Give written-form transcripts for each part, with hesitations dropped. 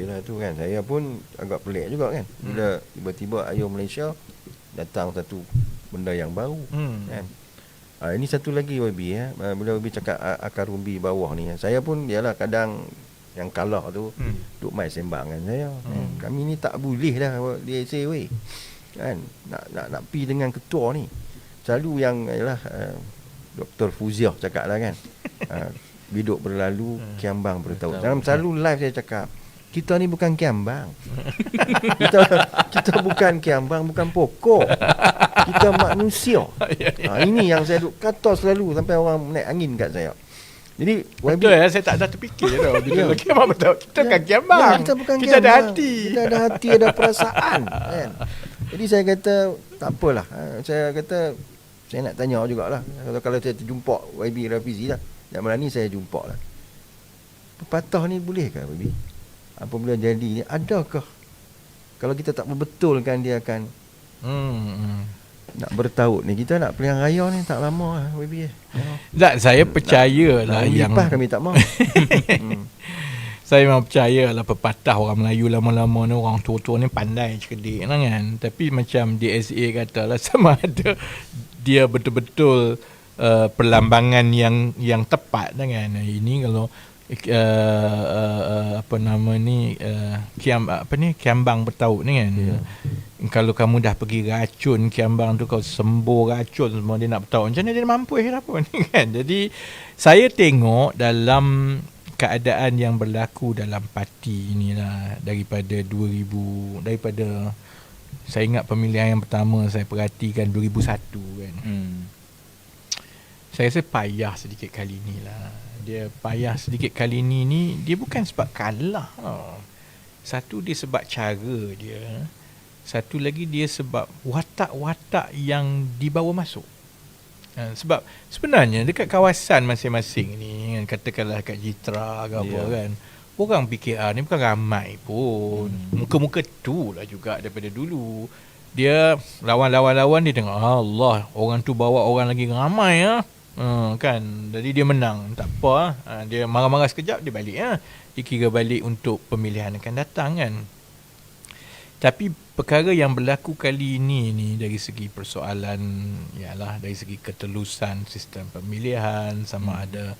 Yelah tu kan, saya pun agak pelik juga kan bila tiba-tiba Ayo Malaysia datang satu benda yang baru kan. Ini satu lagi YB bila YB cakap akar umbi bawah ni, saya pun yalah kadang yang kalah tu duk mai sembang kan saya. Kami ni tak boleh dah dia say weh. Kan nak pi dengan ketua ni. Selalu yang yalah Dr. Fuziah cakap lah kan. Biduk berlalu, kiambang bertaut. Dalam selalu live saya cakap, kita ni bukan kiambang. kita bukan kiambang, bukan pokok. Kita manusia. Ini yang saya duk kata selalu sampai orang naik angin kat saya. Jadi betul ya, saya tak terfikir tau bila kiambang bertaut. Kita kan kiambang. Kita bukan kita kiambang. Ada hati. Kita ada hati, ada perasaan kan. Jadi saya kata tak apalah. Saya kata saya nak tanya jugalah. Kalau saya terjumpa YB Rafizi lah, dan malam ni saya jumpa lah. Pepatah ni bolehkah YB? Apabila jadi ni, adakah kalau kita tak berbetulkan dia akan nak bertaut ni? Kita nak pilihan raya ni tak lama lah YB. Tak, saya percaya lah yang kami tak mau. Saya memang percaya lah pepatah orang Melayu lama-lama ni, orang tua-tua ni pandai cerdik lah kan. Tapi macam DSA kata lah, sama ada dia betul-betul perlambangan yang tepat lah kan. Ini kalau apa nama ni kiambang bertaut ni kan. Kalau kamu dah pergi racun kiambang tu, kau sembuh racun semua, dia nak bertaut macam mana dia mampu apa ni kan. Jadi saya tengok dalam keadaan yang berlaku dalam parti inilah daripada saya ingat pemilihan yang pertama saya perhatikan 2001 kan. Saya rasa payah sedikit kali ni lah. Dia payah sedikit kali ni dia bukan sebab kalah. Satu dia sebab cara dia. Satu lagi dia sebab watak-watak yang dibawa masuk. Sebab sebenarnya dekat kawasan masing-masing ni, katakanlah kat Jitra ke apa kan, orang PKR ni bukan ramai pun. Muka-muka tu lah juga daripada dulu. Dia lawan dia tengok, Allah, orang tu bawa orang lagi ramai kan. Jadi dia menang, tak apa. Dia marah-marah sekejap, dia balik dia kira balik untuk pemilihan akan datang kan. Tapi perkara yang berlaku kali ini ni dari segi persoalan ialah dari segi ketelusan sistem pemilihan, sama ada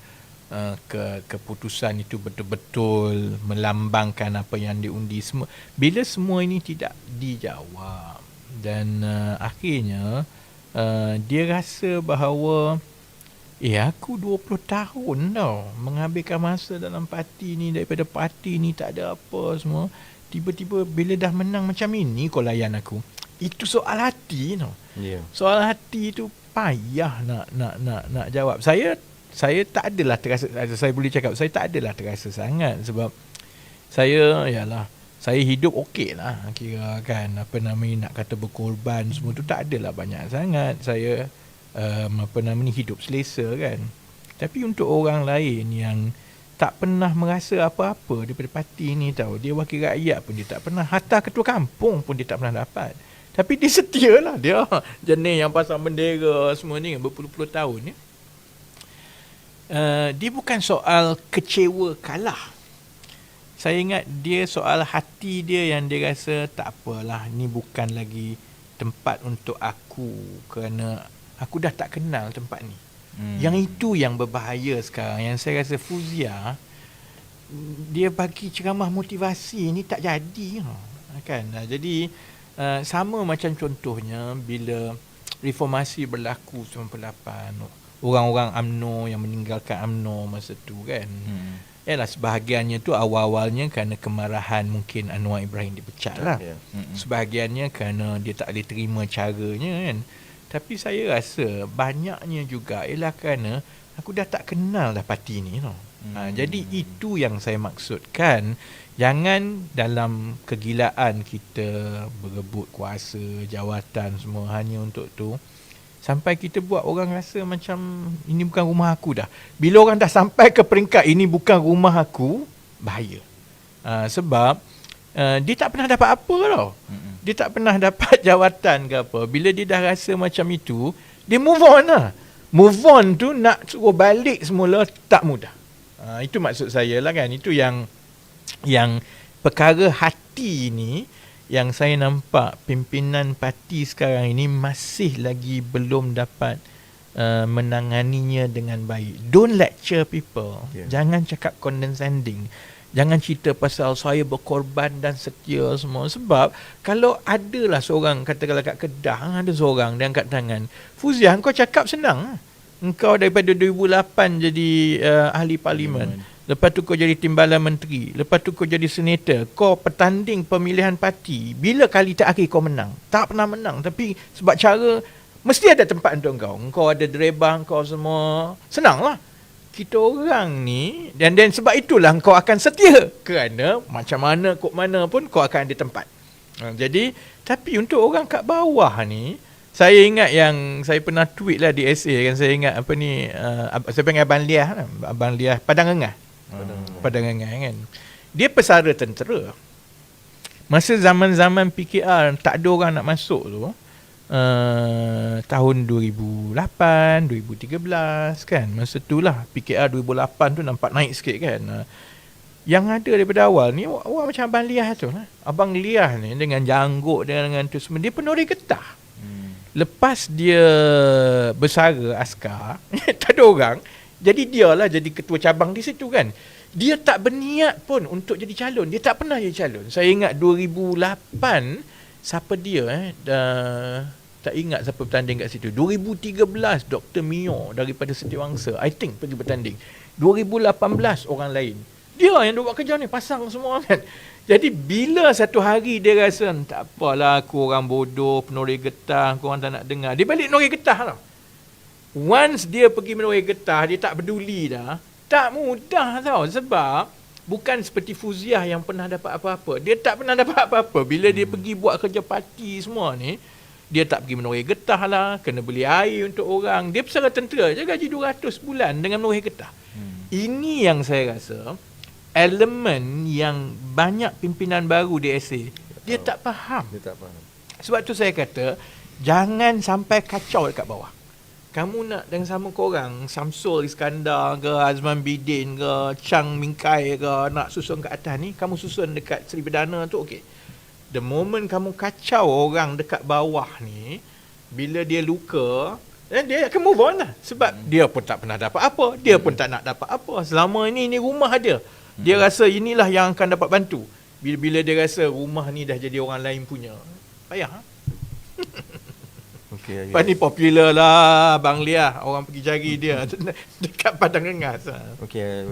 keputusan itu betul-betul melambangkan apa yang diundi semua. Bila semua ini tidak dijawab dan akhirnya dia rasa bahawa aku 20 tahun tau menghabiskan masa dalam parti ni, daripada parti ni tak ada apa semua. Tiba-tiba bila dah menang macam ini kau layan aku. Itu soal hati tau. Soal hati tu payah nak jawab. Saya tak adalah terasa, saya boleh cakap saya tak adalah terasa sangat sebab saya hidup okey lah kira kan, apa namanya, nak kata berkorban semua tu tak adalah banyak sangat. Saya hidup selesa kan. Tapi untuk orang lain yang tak pernah merasa apa-apa daripada parti ni tau, dia wakil rakyat pun dia tak pernah, hatta ketua kampung pun dia tak pernah dapat, tapi dia setia lah, dia jenis yang pasang bendera semua ni berpuluh-puluh tahun ni. Dia bukan soal kecewa kalah, saya ingat dia soal hati dia yang dia rasa tak apalah, ni bukan lagi tempat untuk aku kerana aku dah tak kenal tempat ni. Yang itu yang berbahaya sekarang. Yang saya rasa Fuziah, dia bagi ceramah motivasi ni tak jadi kan. Jadi sama macam contohnya bila reformasi berlaku 98, orang-orang UMNO yang meninggalkan UMNO masa tu kan. Sebahagiannya tu awal-awalnya kerana kemarahan mungkin Anwar Ibrahim dipecat lah. Sebahagiannya kerana dia tak boleh terima caranya kan. Tapi saya rasa banyaknya juga ialah kerana aku dah tak kenal dah parti ni jadi itu yang saya maksudkan. Jangan dalam kegilaan kita berebut kuasa, jawatan semua hanya untuk tu, sampai kita buat orang rasa macam ini bukan rumah aku dah. Bila orang dah sampai ke peringkat ini bukan rumah aku, bahaya. Sebab dia tak pernah dapat apa tau. Dia tak pernah dapat jawatan ke apa. Bila dia dah rasa macam itu, dia move on lah. Move on tu nak suruh balik semula tak mudah. Itu maksud saya lah kan. Itu yang perkara hati ni yang saya nampak pimpinan parti sekarang ini masih lagi belum dapat menanganinya dengan baik. Don't lecture people. Jangan cakap condescending. Jangan cerita pasal saya berkorban dan setia semua. Sebab kalau adalah seorang, katakanlah kat Kedah, ada seorang dia angkat tangan, Fuziah, kau cakap senang. Engkau daripada 2008 jadi ahli parlimen. Lepas tu kau jadi timbalan menteri. Lepas tu kau jadi senator. Kau bertanding pemilihan parti. Bila kali terakhir kau menang? Tak pernah menang. Tapi sebab cara, mesti ada tempat untuk kau. Kau ada drebah kau semua. Senang lah. Kita orang ni, dan sebab itulah kau akan setia. Kerana macam mana, kok mana pun kau akan ada tempat. Jadi, tapi untuk orang kat bawah ni, saya ingat yang saya pernah tweet lah di SA kan. Saya ingat apa ni, saya panggil Abang Liah lah. Abang Liah Padang Engah. Padang Engah kan. Dia pesara tentera. Masa zaman-zaman PKR tak ada orang nak masuk tu, tahun 2008, 2013 kan. Masa tu lah PKR 2008 tu nampak naik sikit kan. Yang ada daripada awal ni orang macam Abang Liah tu lah. Abang Liah ni dengan janggut dengan tu semua, dia penori getah. Lepas dia bersara askar, tak ada orang. Jadi dia lah jadi ketua cabang di situ kan. Dia tak berniat pun untuk jadi calon. Dia tak pernah jadi calon. Saya ingat 2008, siapa dia tak ingat siapa bertanding kat situ. 2013, Dr. Mio daripada Setiawangsa, I think pergi bertanding. 2018, orang lain. Dia yang buat kerja ni, pasang semua kan. Jadi bila satu hari dia rasa, tak apalah, aku orang bodoh, penori getah, korang tak nak dengar. Dia balik penori getah lah. Once dia pergi menori getah, dia tak peduli dah. Tak mudah tau. Sebab bukan seperti Fuziah yang pernah dapat apa-apa. Dia tak pernah dapat apa-apa. Bila dia pergi buat kerja parti semua ni, dia tak pergi menori getah lah, kena beli air untuk orang. Dia pesara tentera je, gaji 200 bulan dengan menori getah. Ini yang saya rasa elemen yang banyak pimpinan baru di SA dia tak faham. Sebab tu saya kata, jangan sampai kacau dekat bawah. Kamu nak dengan sama korang, Samsul Iskandar ke, Azman Bidin ke, Chang Mingkai ke, nak susun kat atas ni, kamu susun dekat Seri Perdana tu okey. The moment kamu kacau orang dekat bawah ni, bila dia luka, dia akan move on lah. Sebab dia pun tak pernah dapat apa, dia pun tak nak dapat apa. Selama ni rumah dia. Dia rasa inilah yang akan dapat bantu. Bila dia rasa rumah ni dah jadi orang lain punya, payah. Okay, Lepas ni popular lah Abang Liah. Orang pergi cari dia dekat Padang Engas. Okay,